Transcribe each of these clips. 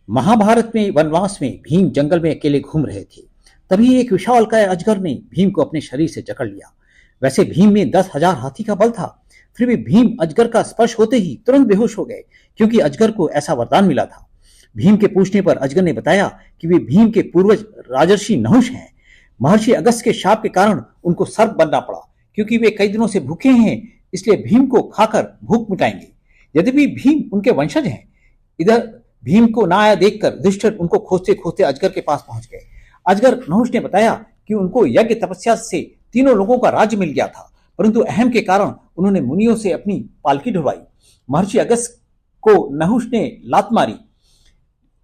महाभारत में वनवास में भीम जंगल में अकेले घूम रहे थे। तभी एक विशालकाय अजगर ने भीम को अपने शरीर से जकड़ लिया। वैसे भीम में 10,000 हाथी का बल था, फिर भी भीम अजगर का स्पर्श होते ही तुरंत बेहोश हो गए, क्योंकि अजगर को ऐसा वरदान मिला था। भीम के पूछने पर अजगर ने बताया कि वे भीम के पूर्वज राजर्षि नहुष हैं। महर्षि अगस्त के शाप के कारण उनको सर्प बनना पड़ा, क्योंकि वे कई दिनों से भूखे हैं, इसलिए भीम को खाकर भूख मिटाएंगे। यद्यपि भीम उनके वंशज हैं। इधर भीम को ना आया देखकर युधिष्ठिर उनको खोजते खोजते अजगर के पास पहुंच गए। अजगर नहुष ने बताया कि उनको यज्ञ तपस्या से तीनों लोगों का राज्य मिल गया था, परंतु अहम के कारण उन्होंने मुनियों से अपनी पालकी ढुलवाई। महर्षि अगस्त को नहुष ने लात मारी।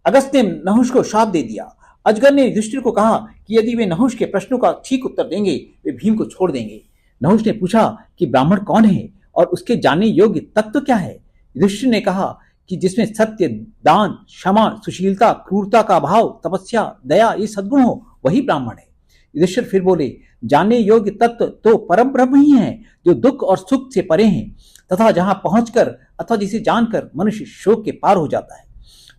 अगस्त ने नहुष को श्राप दे दिया। अजगर ने युधिष्ठिर को कहा कि यदि वे नहुष के प्रश्नों का ठीक उत्तर देंगे, वे भीम को छोड़ देंगे। नहुष ने पूछा कि ब्राह्मण कौन है और उसके जानने योग्य तत्व क्या है। युधिष्ठिर ने कहा कि जिसमें सत्य, दान, क्षमा, सुशीलता, क्रूरता का भाव, तपस्या, दया ये सद्गुण हो, वही ब्राह्मण है। युधिष्ठिर फिर बोले, जानने योग्य तत्व तो परम ब्रह्म ही है, जो दुख और सुख से परे हैं तथा जहां पहुंचकर अथवा जिसे जानकर मनुष्य शोक के पार हो जाता है।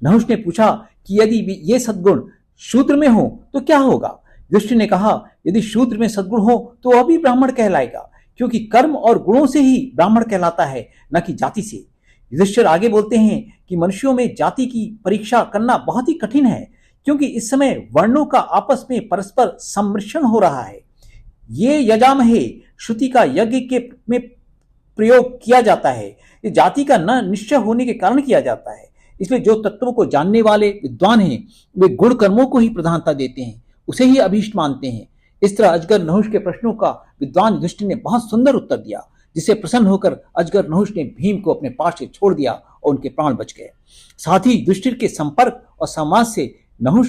नहुष ने पूछा कि यदि ये सद्गुण शूद्र में हो तो क्या होगा। युधिष्ठिर ने कहा, यदि शूद्र में सद्गुण हो तो वह भी ब्राह्मण कहलाएगा, क्योंकि कर्म और गुणों से ही ब्राह्मण कहलाता है, न कि जाति से। युधिष्ठिर आगे बोलते हैं कि मनुष्यों में जाति की परीक्षा करना बहुत ही कठिन है, क्योंकि इस समय वर्णों का आपस में परस्पर सम्मिश्रण हो रहा है। ये यजामहे श्रुति का यज्ञ के में प्रयोग किया जाता है। ये जाति का न निश्चय होने के कारण किया जाता है। इसलिए जो तत्वों को जानने वाले विद्वान हैं, वे गुण कर्मों को ही प्रधानता देते हैं, उसे ही अभीष्ट मानते हैं। इस तरह अजगर नहुष के प्रश्नों का विद्वान युधिष्ठिर ने बहुत सुंदर उत्तर दिया, जिससे प्रसन्न होकर अजगर नहुष ने भीम को अपने पास से छोड़ दिया और उनके प्राण बच गए। साथ ही युधिष्ठिर के संपर्क और संवाद से नहुष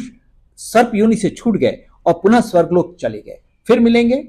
सर्प योनि से छूट गए और पुनः स्वर्गलोक चले गए। फिर मिलेंगे।